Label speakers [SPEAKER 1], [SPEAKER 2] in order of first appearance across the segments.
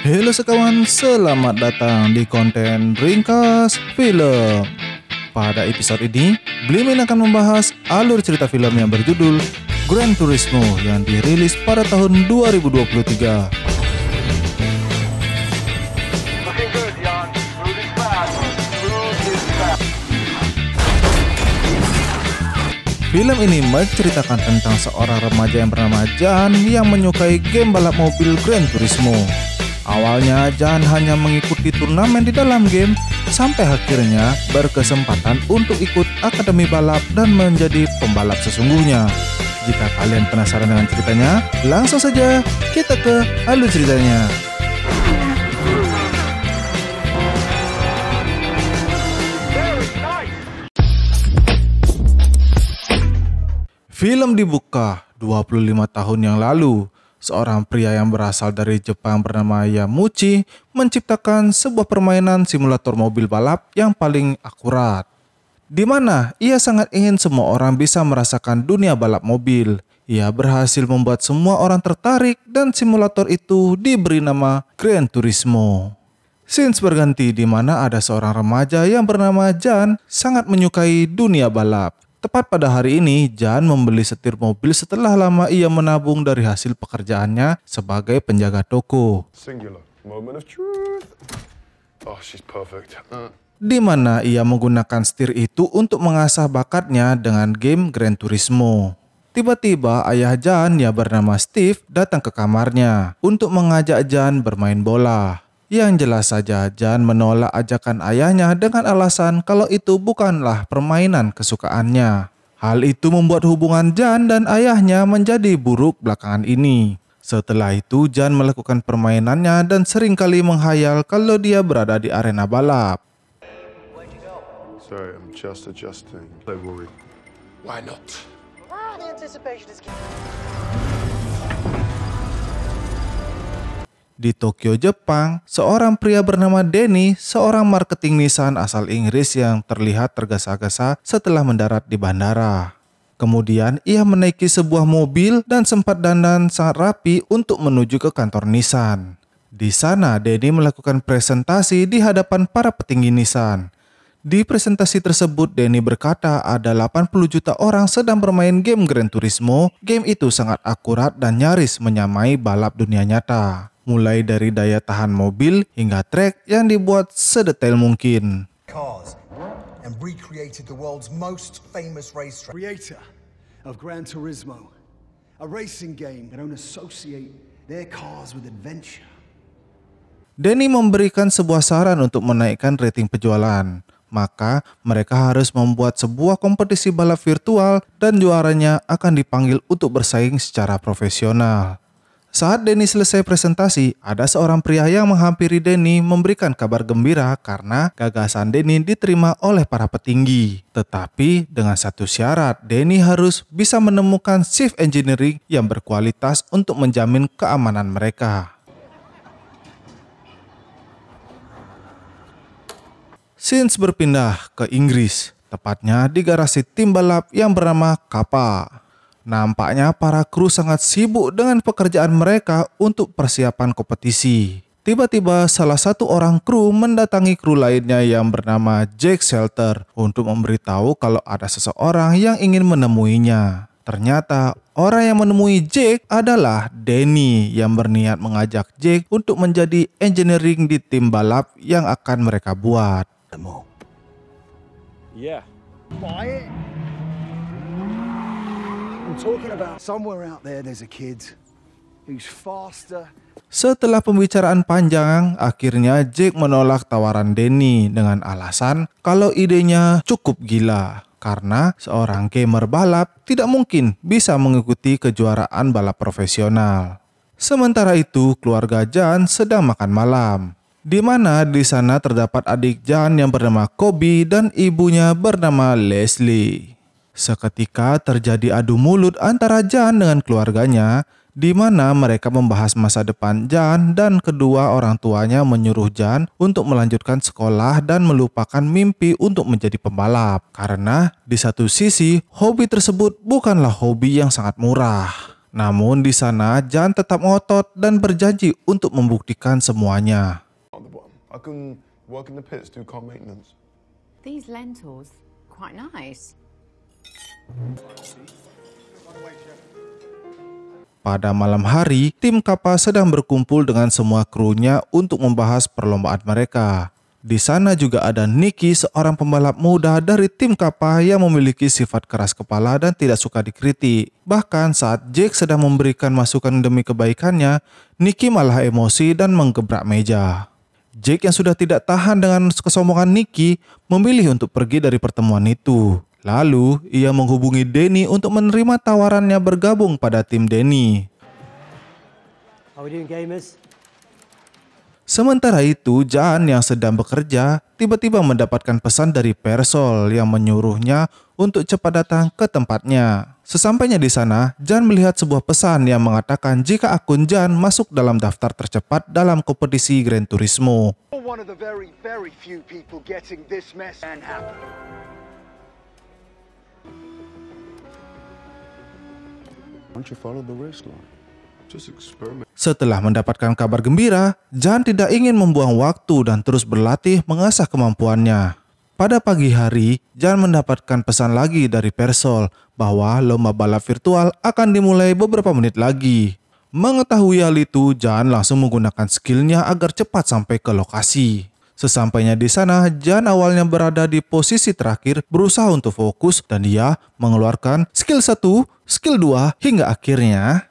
[SPEAKER 1] Halo sekawan, selamat datang di konten Ringkas Film. Pada episode ini, Blimin akan membahas alur cerita film yang berjudul Gran Turismo yang dirilis pada tahun 2023. Film ini menceritakan tentang seorang remaja yang bernama Jan yang menyukai game balap mobil Gran Turismo. Awalnya Jan hanya mengikuti turnamen di dalam game, sampai akhirnya berkesempatan untuk ikut akademi balap dan menjadi pembalap sesungguhnya. Jika kalian penasaran dengan ceritanya, langsung saja kita ke alur ceritanya. Film dibuka 25 tahun yang lalu. Seorang pria yang berasal dari Jepang bernama Yamuchi menciptakan sebuah permainan simulator mobil balap yang paling akurat, di mana ia sangat ingin semua orang bisa merasakan dunia balap mobil. Ia berhasil membuat semua orang tertarik dan simulator itu diberi nama Gran Turismo. Scenes berganti di mana ada seorang remaja yang bernama Jan sangat menyukai dunia balap. Tepat pada hari ini, Jan membeli setir mobil setelah lama ia menabung dari hasil pekerjaannya sebagai penjaga toko.
[SPEAKER 2] Singular. Moment of truth. Oh, she's perfect.
[SPEAKER 1] Di mana ia menggunakan setir itu untuk mengasah bakatnya dengan game Gran Turismo. Tiba-tiba ayah Jan yang bernama Steve datang ke kamarnya untuk mengajak Jan bermain bola. Yang jelas saja Jan menolak ajakan ayahnya dengan alasan kalau itu bukanlah permainan kesukaannya. Hal itu membuat hubungan Jan dan ayahnya menjadi buruk belakangan ini. Setelah itu Jan melakukan permainannya dan seringkali menghayal kalau dia berada di arena balap.
[SPEAKER 2] Sorry, I'm just adjusting. Don't worry. Why not?
[SPEAKER 3] The anticipation is
[SPEAKER 1] Di Tokyo, Jepang, seorang pria bernama Denny, seorang marketing Nissan asal Inggris yang terlihat tergesa-gesa setelah mendarat di bandara. Kemudian ia menaiki sebuah mobil dan sempat dandan sangat rapi untuk menuju ke kantor Nissan. Di sana, Denny melakukan presentasi di hadapan para petinggi Nissan. Di presentasi tersebut, Denny berkata ada 80 juta orang sedang bermain game Gran Turismo. Game itu sangat akurat dan nyaris menyamai balap dunia nyata. Mulai dari daya tahan mobil hingga trek yang dibuat sedetail mungkin.
[SPEAKER 4] Cars and recreated the world's most famous racetrack.
[SPEAKER 5] Creator of Gran Turismo, a racing game that don't associate their cars with adventure.
[SPEAKER 1] Denny memberikan sebuah saran untuk menaikkan rating penjualan. Maka mereka harus membuat sebuah kompetisi balap virtual dan juaranya akan dipanggil untuk bersaing secara profesional. Saat Denny selesai presentasi, ada seorang pria yang menghampiri Denny memberikan kabar gembira karena gagasan Denny diterima oleh para petinggi. Tetapi dengan satu syarat, Denny harus bisa menemukan shift engineering yang berkualitas untuk menjamin keamanan mereka. Scenes berpindah ke Inggris, tepatnya di garasi tim balap yang bernama Kappa. Nampaknya para kru sangat sibuk dengan pekerjaan mereka untuk persiapan kompetisi. Tiba-tiba salah satu orang kru mendatangi kru lainnya yang bernama Jack Shelter untuk memberitahu kalau ada seseorang yang ingin menemuinya. Ternyata orang yang menemui Jack adalah Denny yang berniat mengajak Jack untuk menjadi engineering di tim balap yang akan mereka buat.
[SPEAKER 2] Yeah.
[SPEAKER 5] Buy it? I'm talking about somewhere out there there's a kid who's faster.
[SPEAKER 1] Setelah pembicaraan panjang, akhirnya Jack menolak tawaran Denny dengan alasan kalau idenya cukup gila. Karena seorang gamer balap tidak mungkin bisa mengikuti kejuaraan balap profesional. Sementara itu, keluarga Jan sedang makan malam. Di mana di sana terdapat adik Jan yang bernama Kobe dan ibunya bernama Leslie. Seketika terjadi adu mulut antara Jan dengan keluarganya, di mana mereka membahas masa depan Jan dan kedua orang tuanya menyuruh Jan untuk melanjutkan sekolah dan melupakan mimpi untuk menjadi pembalap. Karena di satu sisi, hobi tersebut bukanlah hobi yang sangat murah. Namun di sana Jan tetap ngotot dan berjanji untuk membuktikan semuanya.
[SPEAKER 2] On the bottom. I can work in the pits, do car maintenance.
[SPEAKER 6] These lentils, quite nice.
[SPEAKER 1] Pada malam hari, tim Kappa sedang berkumpul dengan semua krunya untuk membahas perlombaan mereka. Di sana juga ada Nicky, seorang pembalap muda dari tim Kappa yang memiliki sifat keras kepala dan tidak suka dikritik. Bahkan saat Jake sedang memberikan masukan demi kebaikannya, Nicky malah emosi dan menggebrak meja. Jake yang sudah tidak tahan dengan kesombongan Nicky memilih untuk pergi dari pertemuan itu. Lalu ia menghubungi Danny untuk menerima tawarannya bergabung pada tim Danny.
[SPEAKER 7] How we doing, gamers?
[SPEAKER 1] Sementara itu, Jan yang sedang bekerja tiba-tiba mendapatkan pesan dari Persol yang menyuruhnya untuk cepat datang ke tempatnya. Sesampainya di sana, Jan melihat sebuah pesan yang mengatakan jika akun Jan masuk dalam daftar tercepat dalam kompetisi Gran Turismo.
[SPEAKER 5] One of the very, very few people getting this mess and happen.
[SPEAKER 2] Why don't you follow the race line? Just experiment.
[SPEAKER 1] Setelah mendapatkan kabar gembira, Jan tidak ingin membuang waktu dan terus berlatih mengasah kemampuannya. Pada pagi hari, Jan mendapatkan pesan lagi dari Persol bahwa lomba balap virtual akan dimulai beberapa menit lagi. Mengetahui hal itu, Jan langsung menggunakan skillnya agar cepat sampai ke lokasi. Sesampainya di sana, Jan awalnya berada di posisi terakhir berusaha untuk fokus dan dia mengeluarkan skill 1, skill 2 hingga akhirnya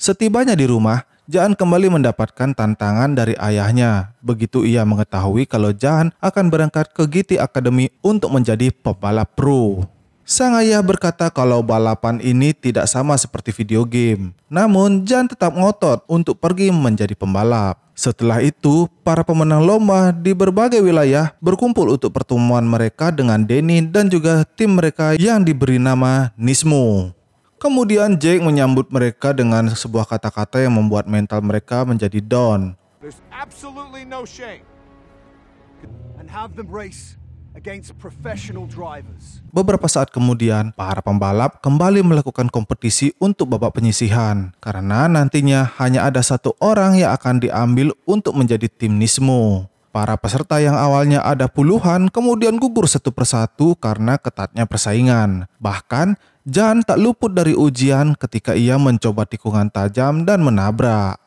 [SPEAKER 1] setibanya di rumah, Jan kembali mendapatkan tantangan dari ayahnya. Begitu ia mengetahui kalau Jan akan berangkat ke GT Academy untuk menjadi pembalap pro. Sang ayah berkata kalau balapan ini tidak sama seperti video game. Namun Jan tetap ngotot untuk pergi menjadi pembalap. Setelah itu, para pemenang lomba di berbagai wilayah berkumpul untuk pertemuan mereka dengan Danny dan juga tim mereka yang diberi nama Nismo. Kemudian Jake menyambut mereka dengan sebuah kata-kata yang membuat mental mereka menjadi down.
[SPEAKER 5] There's absolutely no shame. And have them race against professional drivers.
[SPEAKER 1] Beberapa saat kemudian, para pembalap kembali melakukan kompetisi untuk babak penyisihan. Karena nantinya hanya ada satu orang yang akan diambil untuk menjadi tim Nismo. Para peserta yang awalnya ada puluhan kemudian gugur satu persatu karena ketatnya persaingan. Bahkan, Jan tak luput dari ujian ketika ia mencoba tikungan tajam dan menabrak.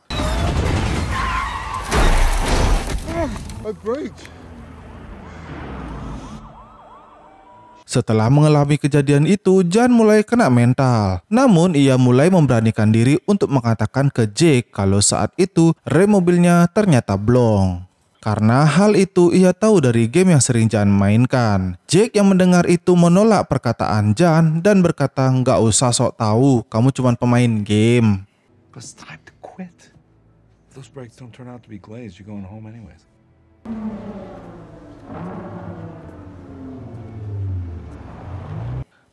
[SPEAKER 2] I braked.
[SPEAKER 1] Setelah mengalami kejadian itu, Jan mulai kena mental. Namun ia mulai memberanikan diri untuk mengatakan ke Jake kalau saat itu rem mobilnya ternyata blong. Karena hal itu ia tahu dari game yang sering Jan mainkan. Jake yang mendengar itu menolak perkataan Jan dan berkata nggak usah sok tahu, kamu cuma pemain game.
[SPEAKER 8] But it's time to quit. If those brakes don't turn out to be glazed, you're going home anyways.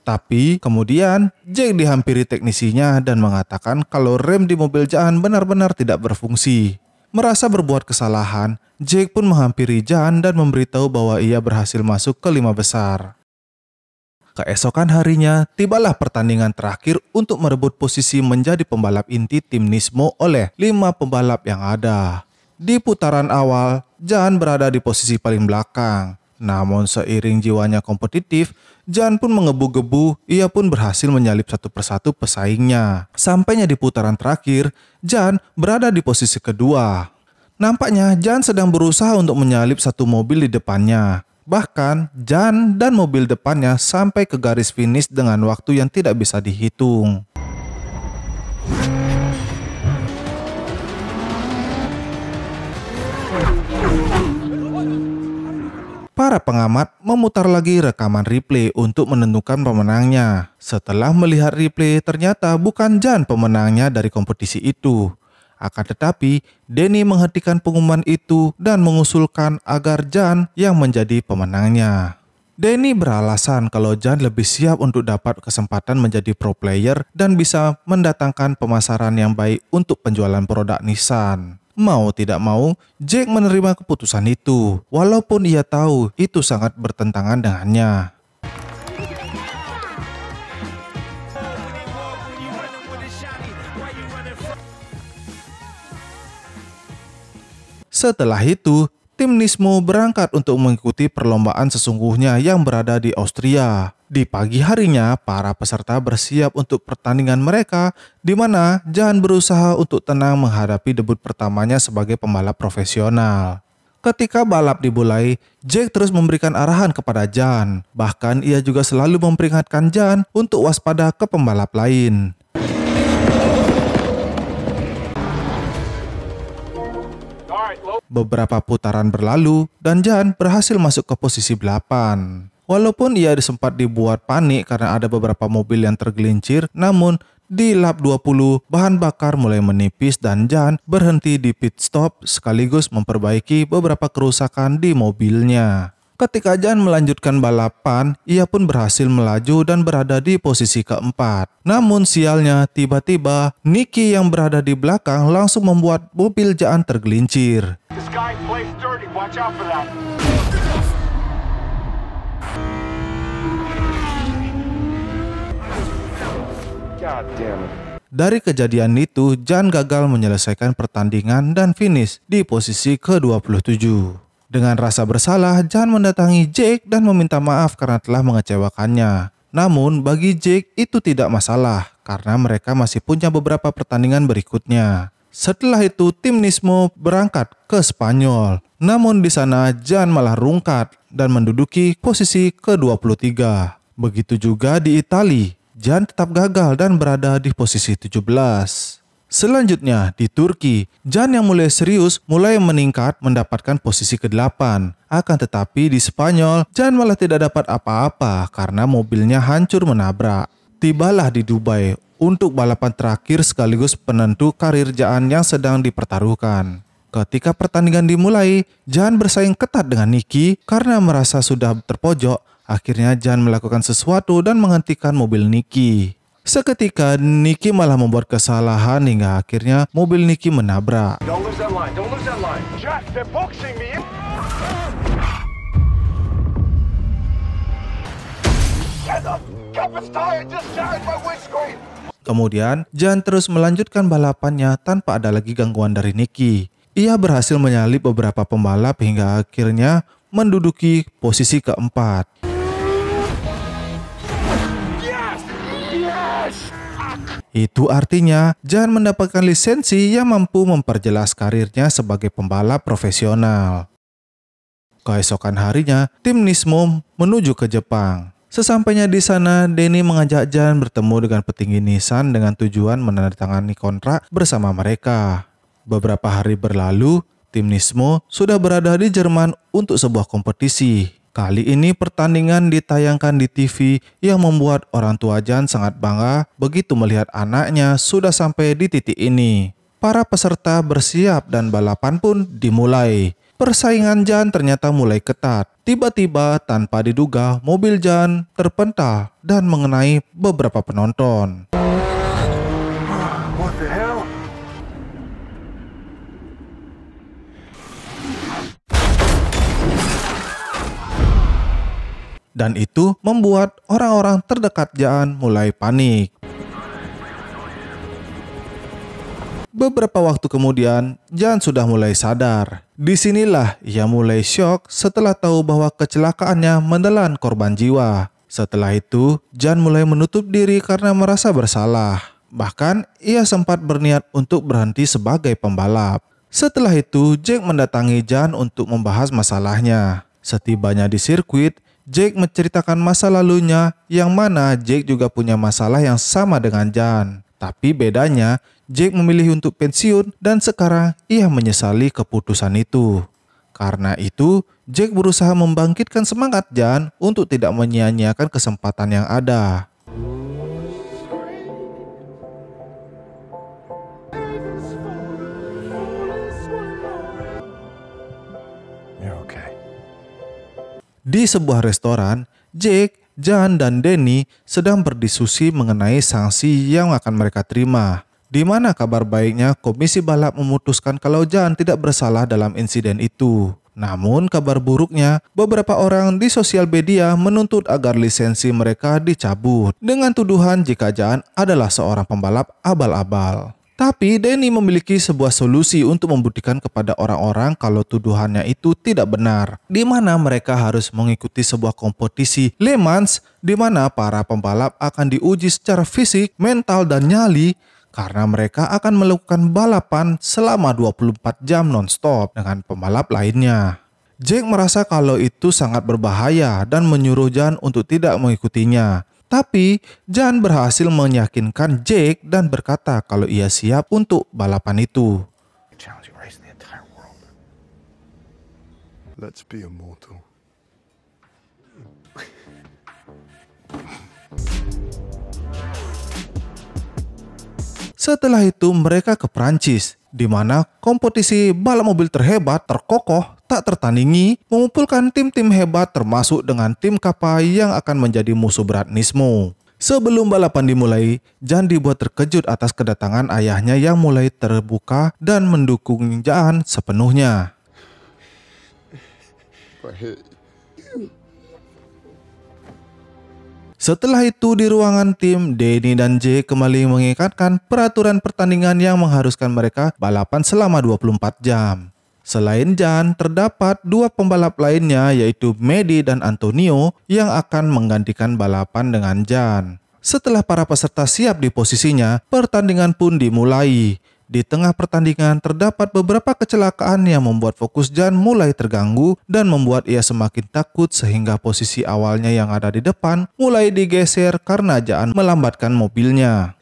[SPEAKER 1] Tapi kemudian Jake dihampiri teknisinya dan mengatakan kalau rem di mobil Jan benar-benar tidak berfungsi. Merasa berbuat kesalahan, Jake pun menghampiri Jan dan memberitahu bahwa ia berhasil masuk ke 5 besar. Keesokan harinya, tibalah pertandingan terakhir untuk merebut posisi menjadi pembalap inti tim Nismo oleh 5 pembalap yang ada. Di putaran awal, Jan berada di posisi paling belakang. Namun seiring jiwanya kompetitif, Jan pun mengebu-gebu, ia pun berhasil menyalip satu persatu pesaingnya. Sampainya di putaran terakhir, Jan berada di posisi kedua. Nampaknya Jan sedang berusaha untuk menyalip satu mobil di depannya. Bahkan, Jan dan mobil depannya sampai ke garis finish dengan waktu yang tidak bisa dihitung. Para pengamat memutar lagi rekaman replay untuk menentukan pemenangnya. Setelah melihat replay, ternyata bukan Jan pemenangnya dari kompetisi itu. Akan tetapi, Danny menghentikan pengumuman itu dan mengusulkan agar Jan yang menjadi pemenangnya. Danny beralasan kalau Jan lebih siap untuk dapat kesempatan menjadi pro player dan bisa mendatangkan pemasaran yang baik untuk penjualan produk Nissan. Mau tidak mau, Jack menerima keputusan itu, walaupun ia tahu itu sangat bertentangan dengannya. Setelah itu, tim Nismo berangkat untuk mengikuti perlombaan sesungguhnya yang berada di Austria. Di pagi harinya, para peserta bersiap untuk pertandingan mereka, di mana Jan berusaha untuk tenang menghadapi debut pertamanya sebagai pembalap profesional. Ketika balap dimulai, Jack terus memberikan arahan kepada Jan. Bahkan ia juga selalu memperingatkan Jan untuk waspada ke pembalap lain. Beberapa putaran berlalu dan Jan berhasil masuk ke posisi 8. Walaupun ia sempat dibuat panik karena ada beberapa mobil yang tergelincir, namun di lap 20 bahan bakar mulai menipis dan Jan berhenti di pit stop sekaligus memperbaiki beberapa kerusakan di mobilnya. Ketika Jan melanjutkan balapan, ia pun berhasil melaju dan berada di posisi keempat. Namun sialnya, tiba-tiba Nicky yang berada di belakang langsung membuat mobil Jan tergelincir.
[SPEAKER 2] This guy plays dirty. Watch out for that. God damn it.
[SPEAKER 1] Dari kejadian itu, Jan gagal menyelesaikan pertandingan dan finish di posisi ke-27. Dengan rasa bersalah, Jan mendatangi Jake dan meminta maaf karena telah mengecewakannya. Namun, bagi Jake itu tidak masalah karena mereka masih punya beberapa pertandingan berikutnya. Setelah itu, tim Nismo berangkat ke Spanyol. Namun di sana, Jan malah rungkat dan menduduki posisi ke-23. Begitu juga di Italia, Jan tetap gagal dan berada di posisi 17. Selanjutnya, di Turki, Jan yang mulai serius mulai meningkat mendapatkan posisi ke-8. Akan tetapi di Spanyol, Jan malah tidak dapat apa-apa karena mobilnya hancur menabrak. Tibalah di Dubai untuk balapan terakhir sekaligus penentu karir Jan yang sedang dipertaruhkan. Ketika pertandingan dimulai, Jan bersaing ketat dengan Nicky karena merasa sudah terpojok. Akhirnya Jan melakukan sesuatu dan menghentikan mobil Nicky. Seketika Nicky malah membuat kesalahan hingga akhirnya mobil Nicky menabrak.
[SPEAKER 2] Don't lose that line. Don't lose that line. Jack, they're boxing me. Get up! Cup tire just shattered my windscreen.
[SPEAKER 1] Kemudian, Jan terus melanjutkan balapannya tanpa ada lagi gangguan dari Nicky. Ia berhasil menyalip beberapa pembalap hingga akhirnya menduduki posisi keempat. Itu artinya Jan mendapatkan lisensi yang mampu memperjelas karirnya sebagai pembalap profesional. Keesokan harinya, tim Nismo menuju ke Jepang. Sesampainya di sana, Denny mengajak Jan bertemu dengan petinggi Nissan dengan tujuan menandatangani kontrak bersama mereka. Beberapa hari berlalu, tim Nismo sudah berada di Jerman untuk sebuah kompetisi. Kali ini pertandingan ditayangkan di TV yang membuat orang tua Jan sangat bangga begitu melihat anaknya sudah sampai di titik ini. Para peserta bersiap dan balapan pun dimulai. Persaingan Jan ternyata mulai ketat. Tiba-tiba tanpa diduga mobil Jan terpental dan mengenai beberapa penonton.
[SPEAKER 2] What the hell?
[SPEAKER 1] Dan itu membuat orang-orang terdekat Jan mulai panik. Beberapa waktu kemudian, Jan sudah mulai sadar. Disinilah ia mulai syok setelah tahu bahwa kecelakaannya menelan korban jiwa. Setelah itu, Jan mulai menutup diri karena merasa bersalah. Bahkan, ia sempat berniat untuk berhenti sebagai pembalap. Setelah itu, Jack mendatangi Jan untuk membahas masalahnya. Setibanya di sirkuit, Jack menceritakan masa lalunya yang mana Jack juga punya masalah yang sama dengan Jan. Tapi bedanya, Jack memilih untuk pensiun dan sekarang ia menyesali keputusan itu. Karena itu, Jack berusaha membangkitkan semangat Jan untuk tidak menyia-nyiakan kesempatan yang ada.
[SPEAKER 2] You're okay.
[SPEAKER 1] Di sebuah restoran, Jack, Jan, dan Denny sedang berdiskusi mengenai sanksi yang akan mereka terima. Di mana kabar baiknya komisi balap memutuskan kalau Jan tidak bersalah dalam insiden itu. Namun kabar buruknya, beberapa orang di sosial media menuntut agar lisensi mereka dicabut dengan tuduhan jika Jan adalah seorang pembalap abal-abal. Tapi Danny memiliki sebuah solusi untuk membuktikan kepada orang-orang kalau tuduhannya itu tidak benar. Di mana mereka harus mengikuti sebuah kompetisi Le Mans di mana para pembalap akan diuji secara fisik, mental, dan nyali karena mereka akan melakukan balapan selama 24 jam non-stop dengan pembalap lainnya. Jake merasa kalau itu sangat berbahaya dan menyuruh Jan untuk tidak mengikutinya. Tapi Jan berhasil meyakinkan Jake dan berkata kalau ia siap untuk balapan itu.
[SPEAKER 2] Let's be immortal.
[SPEAKER 1] Setelah itu mereka ke Prancis, di mana kompetisi balap mobil terhebat terkokoh tak tertandingi mengumpulkan tim-tim hebat termasuk dengan tim Kappa yang akan menjadi musuh berat Nismo. Sebelum balapan dimulai, Jan dibuat terkejut atas kedatangan ayahnya yang mulai terbuka dan mendukung Jan sepenuhnya. Setelah itu di ruangan tim, Danny dan Jake kembali mengingatkan peraturan pertandingan yang mengharuskan mereka balapan selama 24 jam. Selain Jan, terdapat dua pembalap lainnya yaitu Maddie dan Antonio yang akan menggantikan balapan dengan Jan. Setelah para peserta siap di posisinya, pertandingan pun dimulai. Di tengah pertandingan terdapat beberapa kecelakaan yang membuat fokus Jan mulai terganggu dan membuat ia semakin takut sehingga posisi awalnya yang ada di depan mulai digeser karena Jan melambatkan mobilnya.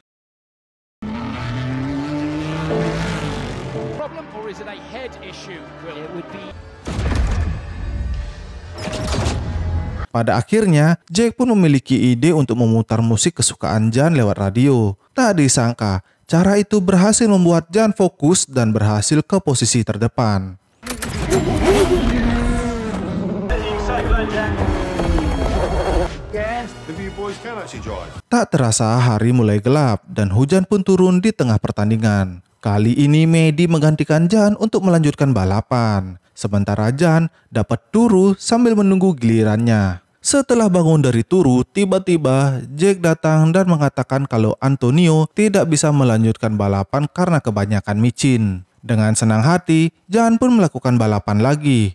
[SPEAKER 1] Pada akhirnya, Jake pun memiliki ide untuk memutar musik kesukaan Jan lewat radio. Tak disangka, cara itu berhasil membuat Jan fokus dan berhasil ke posisi terdepan. Tak terasa hari mulai gelap dan hujan pun turun di tengah pertandingan. Kali ini Maddie menggantikan Jan untuk melanjutkan balapan. Sementara Jan dapat turu sambil menunggu gilirannya. Setelah bangun dari turu, tiba-tiba Jake datang dan mengatakan kalau Antonio tidak bisa melanjutkan balapan karena kebanyakan micin. Dengan senang hati, Jan pun melakukan balapan lagi.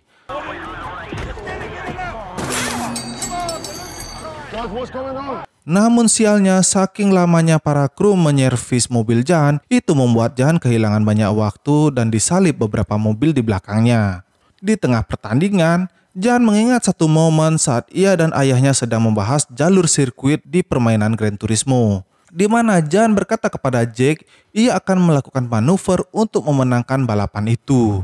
[SPEAKER 1] Namun sialnya, saking lamanya para kru menyervis mobil Jan, itu membuat Jan kehilangan banyak waktu dan disalip beberapa mobil di belakangnya. Di tengah pertandingan, Jan mengingat satu momen saat ia dan ayahnya sedang membahas jalur sirkuit di permainan Gran Turismo, di mana Jan berkata kepada Jake ia akan melakukan manuver untuk memenangkan balapan itu.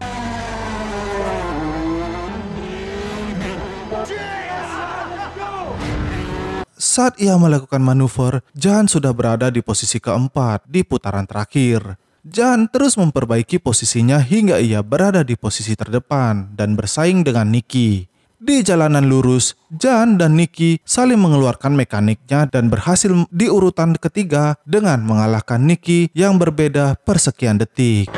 [SPEAKER 1] Saat ia melakukan manuver, Jan sudah berada di posisi keempat di putaran terakhir. Jan terus memperbaiki posisinya hingga ia berada di posisi terdepan dan bersaing dengan Nicky. Di jalanan lurus, Jan dan Nicky saling mengeluarkan mekaniknya dan berhasil di urutan ketiga dengan mengalahkan Nicky yang berbeda persekian detik.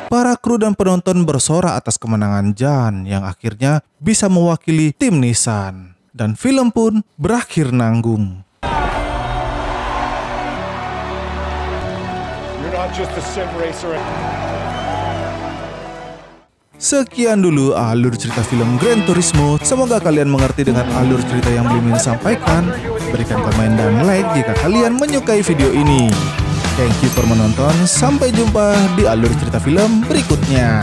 [SPEAKER 1] Para kru dan penonton bersorak atas kemenangan Jan yang akhirnya bisa mewakili tim Nissan. Dan film pun berakhir nanggung. Sekian dulu alur cerita film Gran Turismo. Semoga kalian mengerti dengan alur cerita yang belum sampaikan. Berikan komen dan like jika kalian menyukai video ini. Thank you for menonton. Sampai jumpa di alur cerita film berikutnya.